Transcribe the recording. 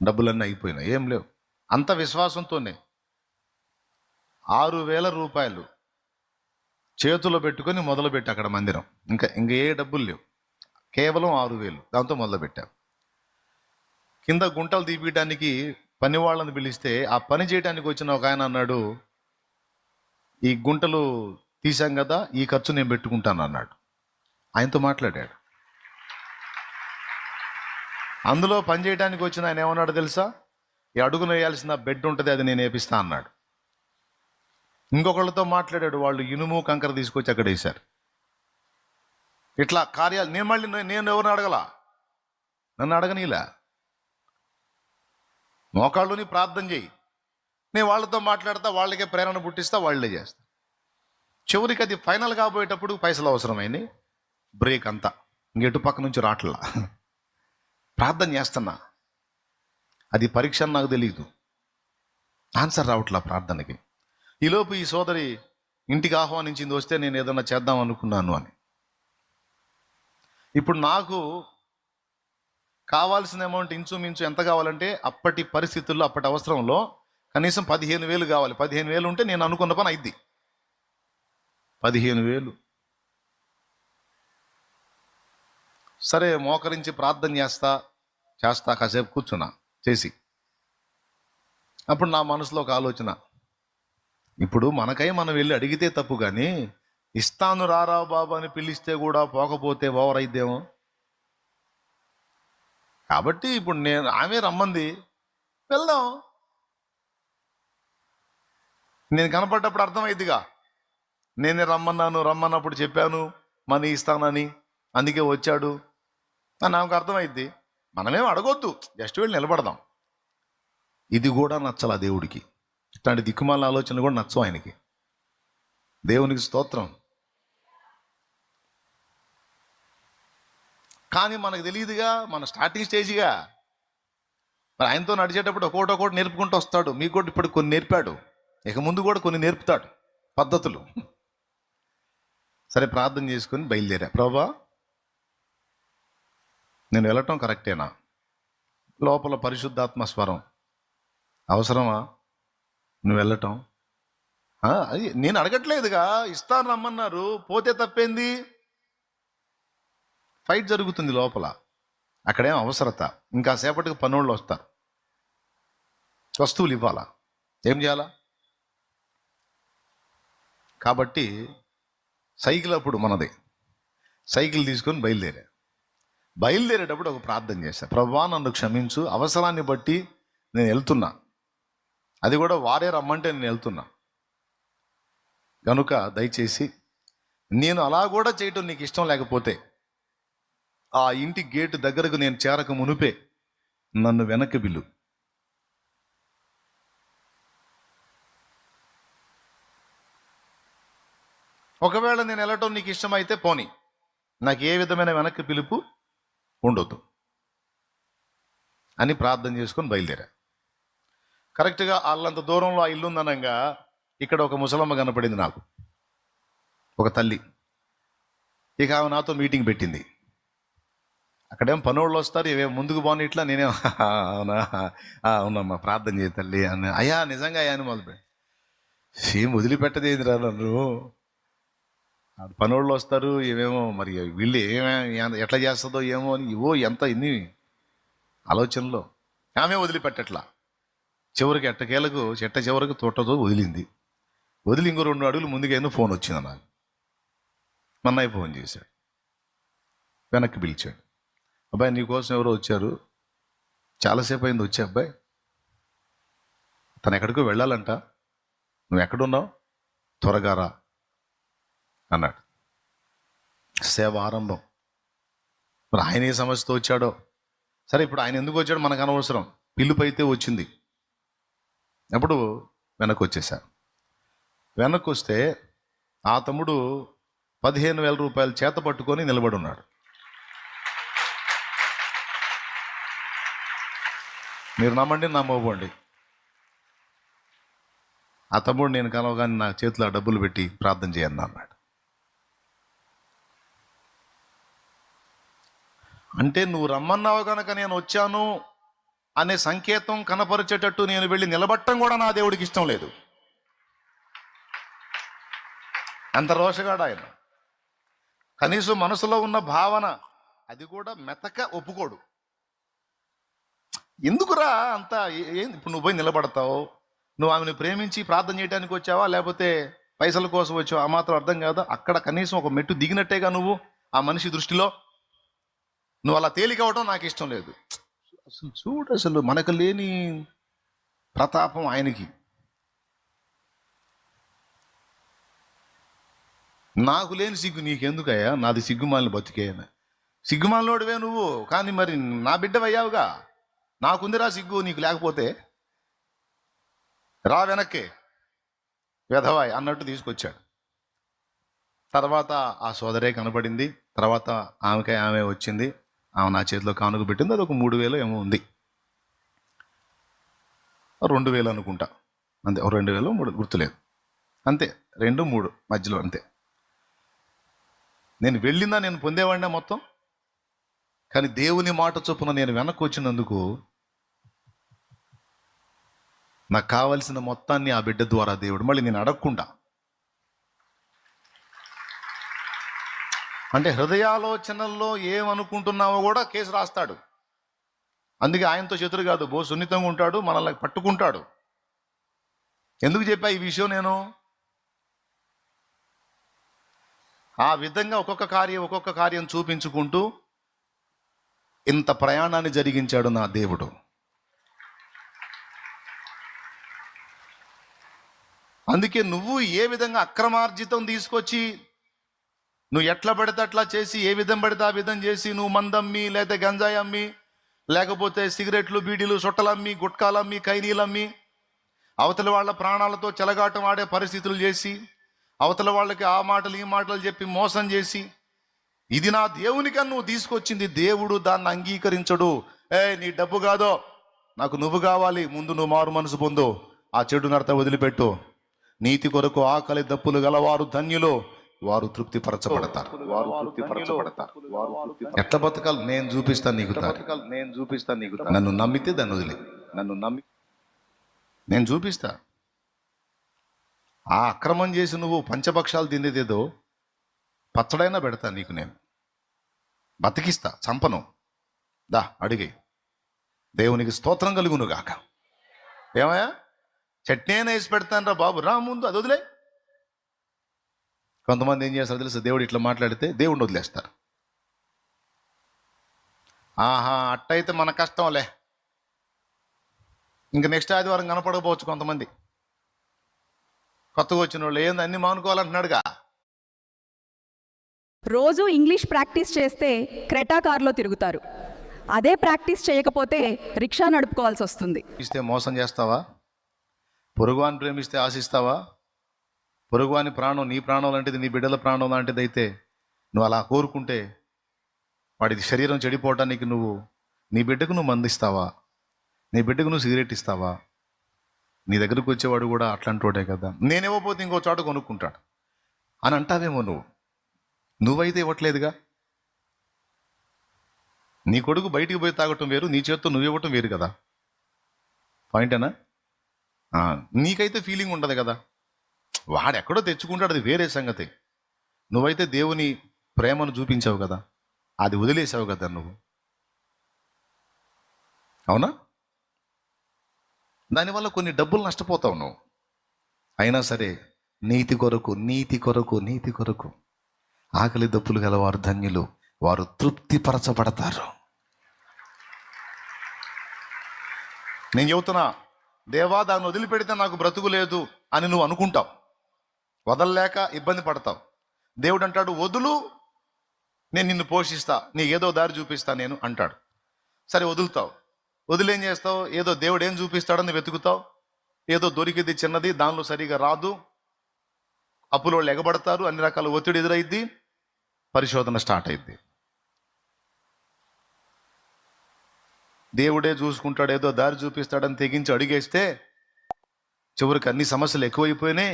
డబ్బులన్నీ అయిపోయినాయి, ఏం లేవు. అంత విశ్వాసంతోనే 6,000 రూపాయలు చేతిలో పెట్టుకొని మొదలుపెట్టి అక్కడ మందిరం. ఇంకా ఏ డబ్బులు లేవు, కేవలం 6,000. దాంతో మొదలుపెట్టాం. కింద గుంటలు తీపియడానికి పని వాళ్ళని పిలిస్తే ఆ పని చేయడానికి వచ్చిన ఒక ఆయన అన్నాడు, ఈ గుంటలు తీసాం కదా, ఈ ఖర్చు నేను పెట్టుకుంటాను అన్నాడు. ఆయనతో మాట్లాడాడు. అందులో పని చేయడానికి వచ్చిన ఆయన ఏమన్నాడు తెలుసా? ఈ అడుగును వేయాల్సిన బెడ్ ఉంటుంది, అది నేను వేపిస్తా అన్నాడు. ఇంకొకళ్ళతో మాట్లాడాడు, వాళ్ళు ఇనుము కంకర తీసుకొచ్చి అక్కడ వేశారు. ఇట్లా కార్యాలు నేను ఎవరిని అడగల, నన్ను అడగనీలా. మోకాళ్ళుని ప్రార్థన చేయి, నేను వాళ్ళతో మాట్లాడతా, వాళ్ళకే ప్రేరణ పుట్టిస్తా, వాళ్ళే చేస్తా. చివరికి అది ఫైనల్ కాబోయేటప్పుడు పైసలు అవసరమైంది, బ్రేక్ అంతా ఇంకెటు పక్క నుంచి రాట్లా. ప్రార్థన చేస్తున్నా, అది పరీక్ష అని నాకు తెలియదు, ఆన్సర్ రావట్లా ప్రార్థనకి. ఈలోపు ఈ సోదరి ఇంటికి ఆహ్వానించింది, వస్తే నేను ఏదన్నా చేద్దాం అనుకున్నాను అని. ఇప్పుడు నాకు కావాల్సిన అమౌంట్ ఇంచుమించు ఎంత కావాలంటే, అప్పటి పరిస్థితుల్లో అప్పటి అవసరంలో కనీసం 15,000 కావాలి. 15,000 ఉంటే నేను అనుకున్న పని అయింది. 15,000. సరే మోకరించి ప్రార్థన చేస్తా కాసేపు కూర్చున్నా చేసి. అప్పుడు నా మనసులో ఒక ఆలోచన, ఇప్పుడు మనకై మనం వెళ్ళి అడిగితే తప్పు, కానీ ఇస్తాను రారా బాబు అని పిలిస్తే కూడా పోకపోతే ఓవర్ అయిద్దేమో. కాబట్టి ఇప్పుడు ఆమె రమ్మంది, వెళ్దాం. నేను కనపడ్డప్పుడు అర్థమైద్దిగా, నేనే రమ్మన్నప్పుడు చెప్పాను మనీ ఇస్తానని, అందుకే వచ్చాడు అని ఆమెకు అర్థమైద్ది. మనమేం అడగొద్దు, జస్ట్ వెళ్ళి నిలబడదాం. ఇది కూడా నచ్చలా దేవుడికి. ఇట్లాంటి దిక్కుమాల ఆలోచనలు కూడా నచ్చవు ఆయనకి. దేవునికి స్తోత్రం. కానీ మనకు తెలియదుగా, మన స్టార్టింగ్ స్టేజ్గా. మరి ఆయనతో నడిచేటప్పుడు ఒక్కొక్కటి నేర్పుకుంటూ వస్తాడు. మీకు కూడా ఇప్పుడు కొన్ని నేర్పాడు, ఇక ముందు కూడా కొన్ని నేర్పుతాడు పద్ధతులు. సరే ప్రార్థన చేసుకొని బయలుదేరా. ప్రభా, నేను వెళ్ళటం కరెక్టేనా? లోపల పరిశుద్ధాత్మ స్వరం, అవసరమా నువ్వు వెళ్ళటం? అది నేను అడగట్లేదుగా, ఇస్తాను రమ్మన్నారు, పోతే తప్పేంది? ఫైట్ జరుగుతుంది లోపల, అక్కడేం అవసరత. ఇంకా సేపటికి పనోళ్ళు వస్తారు, వస్తువులు ఇవ్వాలా, ఏం చేయాలా? కాబట్టి సైకిల్ అప్పుడు మనది, సైకిల్ తీసుకొని బయలుదేరేటప్పుడు ఒక ప్రార్థన చేశాను. ప్రభువా, నన్ను క్షమించు, అవసరాన్ని బట్టి నేను వెళ్తున్నా, అది కూడా వారే రమ్మంటే నేను వెళ్తున్నా కనుక దయచేసి నేను అలా కూడా చేయటం నీకు ఇష్టం లేకపోతే, ఆ ఇంటి గేటు దగ్గరకు నేను చేరక మునుపే నన్ను వెనక్కి పిలు. ఒకవేళ నేను వెళ్ళటం నీకు ఇష్టమైతే పోనీ, నాకు ఏ విధమైన వెనక్కి పిలుపు ఉండొద్దు అని ప్రార్థన చేసుకొని బయలుదేరా. కరెక్ట్గా వాళ్ళంత దూరంలో ఆ ఇల్లు ఉందనగా ఇక్కడ ఒక ముసలమ్మ కనపడింది నాకు, ఒక తల్లి. ఇక ఆమె నాతో మీటింగ్ పెట్టింది. అక్కడేం పనోళ్ళు వస్తారు, ఇవేం ముందుకు పోనీ, ఇట్లా నేనేం అవునా అవునమ్మా ప్రార్థన చేయ తల్లి అని. అయ్యా నిజంగా అయ్యా అని మొదలుపెట్టి, సేమ్ వదిలిపెట్టదేందిరా నన్ను. పనోళ్ళు వస్తారు, ఇవేమో మరి వీళ్ళు ఎట్లా చేస్తుందో ఏమో అని ఇన్ని ఆలోచనలో ఆమె వదిలిపెట్టట్లా. చివరికి ఎట్టకేలకు చివరికి తోటతో వదిలి ఇంకో 2 అడుగులు ముందుకైనా ఫోన్ వచ్చింది నాకు. మన్నయ్య ఫోన్ చేశాడు, వెనక్కి పిలిచాడు. అబ్బాయి, నీకోసం ఎవరో వచ్చారు, చాలాసేపు అయింది వచ్చే. అబ్బాయి, తను ఎక్కడికో వెళ్ళాలంట, నువ్వు ఎక్కడున్నావు, త్వరగా రా అన్నాడు. సేవ ఆరంభం. మరి ఆయన ఏ సమస్యతో వచ్చాడో. సరే, ఇప్పుడు ఆయన ఎందుకు వచ్చాడో మనకు అనవసరం, పిలుపు అయితే వచ్చింది. అప్పుడు వెనక్కి వచ్చేసా. వెనక్కి వస్తే ఆ తమ్ముడు 15,000 రూపాయలు చేత పట్టుకొని నిలబడి ఉన్నాడు. మీరు నమ్మండి నమ్మకండి, ఆ తమ్ముడు నేను కలవగానే నా చేతిలో డబ్బులు పెట్టి ప్రార్థన చేయండి అన్నాడు. అంటే నువ్వు రమ్మన్నావు కనుక నేను వచ్చాను అనే సంకేతం కనపరిచేటట్టు నేను వెళ్ళి నిలబట్టం కూడా నా దేవుడికి ఇష్టం లేదు. అంత రోషగాడు ఆయన. కనీసం మనసులో ఉన్న భావన అది కూడా మెతక ఒప్పుకోడు. ఎందుకురా అంత ఇప్పుడు నువ్వు పోయి నిలబడతావు? నువ్వు ఆమెను ప్రేమించి ప్రార్థన చేయడానికి వచ్చావా, లేకపోతే పైసల కోసం వచ్చావా? ఆ మాత్రం అర్థం కాదా? అక్కడ కనీసం ఒక మెట్టు దిగినట్టేగా నువ్వు ఆ మనిషి దృష్టిలో. నువ్వు అలా తేలిక అవడం నాకు ఇష్టం లేదు. అసలు చూడు, అసలు మనకు లేని ప్రతాపం ఆయనకి. నాకు లేని సిగ్గు నీకెందుకయ్యా? నాది సిగ్గుమాలిన బతికేయన. సిగ్గుమాలినోడివే నువ్వు, కానీ మరి నా బిడ్డవయ్యావుగా. నాకుందిరా సిగ్గు, నీకు లేకపోతే రా వెనక్కి వెధవాయ్ అన్నట్టు తీసుకొచ్చాడు. తర్వాత ఆ సోదరే కనబడింది. తర్వాత ఆమె వచ్చింది. ఆమె నా చేతిలో కానుక పెట్టింది. అది ఒక 3,000 ఏమో ఉంది, 2,000 అనుకుంటా, అంతే. 2,000 3 గుర్తులేదు, అంతే. 2 3 మధ్యలో అంతే. నేను వెళ్ళిందా నేను పొందేవాడినా మొత్తం. కానీ దేవుని మాట చొప్పున నేను వెనక్కి వచ్చినందుకు నాకు కావలసిన మొత్తాన్ని ఆ బిడ్డ ద్వారా దేవుడు మళ్ళీ నేను అడగకుండా, అంటే హృదయాలోచనల్లో ఏమనుకుంటున్నావో కూడా కేసు రాస్తాడు. అందుకే ఆయనతో శత్రు కాదు, బో సున్నితంగా ఉంటాడు, మనల్ని పట్టుకుంటాడు. ఎందుకు చెప్పా ఈ విషయం? నేను ఆ విధంగా ఒక్కొక్క కార్యం చూపించుకుంటూ ఇంత ప్రయాణాన్ని జరిగించాడు నా దేవుడు. అందుకే నువ్వు ఏ విధంగా అక్రమార్జితం తీసుకొచ్చి నువ్వు ఎట్లా పడితే అట్లా చేసి, ఏ విధం పడితే ఆ విధం చేసి, నువ్వు మందమ్మి, లేకపోతే గంజాయి అమ్మి, లేకపోతే సిగరెట్లు, బీడీలు, సొట్టలమ్మి, గుట్కాలమ్మి, కైనీలమ్మి, అవతల వాళ్ళ ప్రాణాలతో చెలగాటం ఆడే పరిస్థితులు చేసి, అవతల వాళ్ళకి ఆ మాటలు ఈ మాటలు చెప్పి మోసం చేసి, ఇది నా దేవునికని నువ్వు తీసుకొచ్చింది. దేవుడు దాన్ని అంగీకరించడు. నీ డబ్బు కాదో, నాకు నువ్వు కావాలి, ముందు నువ్వు మారు మనసు పొందు, ఆ చెడు నడత వదిలిపెట్టు. నీతి కొరకు ఆకలి దప్పులు గలవారు ధన్యులు, వారు తృప్తిపరచబడతారు. ఎట్లా బతకాలి నేను చూపిస్తాను నీకు. నన్ను నమ్మితే దాన్ని వదిలే, నేను చూపిస్తా. ఆ అక్రమం చేసి నువ్వు పంచపక్షాలు తినేదేదో పచ్చడైనా పెడతా నీకు, నేను బతికిస్తా, చంపను. దా అడిగే. దేవునికి స్తోత్రం కలుగును గాక. ఏమయ్యా, చట్నీ అయినా వేసి పెడతాను రా బాబు, రా ముందు, అది వదిలే. కొంతమంది ఏం చేస్తారు తెలుసు? దేవుడు ఇట్లా మాట్లాడితే దేవుడిని వదిలేస్తారు. ఆహా, అట్టయితే మన కష్టంలే, ఇంక నెక్స్ట్ ఆదివారం కనపడకపోవచ్చు. కొంతమంది కొత్తగా వచ్చిన వాళ్ళు ఏంది అన్ని మానుకోవాలంటున్నాడుగా. రోజు ఇంగ్లీష్ ప్రాక్టీస్ చేస్తే క్రెటా కార్లో తిరుగుతారు. అదే ప్రాక్టీస్ చేయకపోతే రిక్షా నడుపుకోవాల్సి వస్తుంది. ఇస్తే మోసం చేస్తావా? పొరుగువాని ప్రేమిస్తే ఆశిస్తావా? పొరుగువాని ప్రాణం నీ ప్రాణం లాంటిది, నీ బిడ్డల ప్రాణం లాంటిది అయితే నువ్వు అలా కోరుకుంటే వాడి శరీరం చెడిపోవటానికి నీ బిడ్డకు నువ్వు మందిస్తావా? నీ బిడ్డకు నువ్వు సిగరెట్ ఇస్తావా? నీ దగ్గరకు వచ్చేవాడు కూడా అట్లాంటి వాడే కదా. నేనేవోపోతే ఇంకో చోట కొనుక్కుంటాడు అని అంటావేమో. నువ్వైతే ఇవ్వట్లేదుగా. నీ కొడుకు బయటికి పోయి తాగటం వేరు, నీ చేత్తో నువ్వు ఇవ్వటం వేరు కదా. పాయింటేనా? నీకైతే ఫీలింగ్ ఉండదు కదా. వాడు ఎక్కడో తెచ్చుకుంటాడు, అది వేరే సంగతి. నువ్వైతే దేవుని ప్రేమను చూపించావు కదా, అది వదిలేసావు కదా నువ్వు. అవునా? దానివల్ల కొన్ని డబ్బులు నష్టపోతావు నువ్వు. అయినా సరే నీతి కొరకు ఆకలి దప్పులు గలవారు ధన్యులు, వారు తృప్తిపరచబడతారు. నేను చెబుతున్నా, దేవా దాన్ని వదిలిపెడితే నాకు బ్రతుకు లేదు అని నువ్వు అనుకుంటావు, వదలలేక ఇబ్బంది పడతావు. దేవుడు అంటాడు, వదులు, నేను నిన్ను పోషిస్తా, నీకు ఏదో దారి చూపిస్తా నేను అంటాడు. సరే వదులుతావు. వదిలేం చేస్తావు? ఏదో దేవుడు ఏం చూపిస్తాడని వెతుకుతావు. ఏదో దొరికింది చిన్నది, దానిలో సరిగా రాదు, అప్పులో వాళ్ళు ఎగబడతారు, అన్ని రకాల ఒత్తిడి ఎదురైద్ది, పరిశోధన స్టార్ట్ అయింది. దేవుడే చూసుకుంటాడు, ఏదో దారి చూపిస్తాడని తెగించి అడిగేస్తే చివరికి అన్ని సమస్యలు ఎక్కువైపోయినాయి.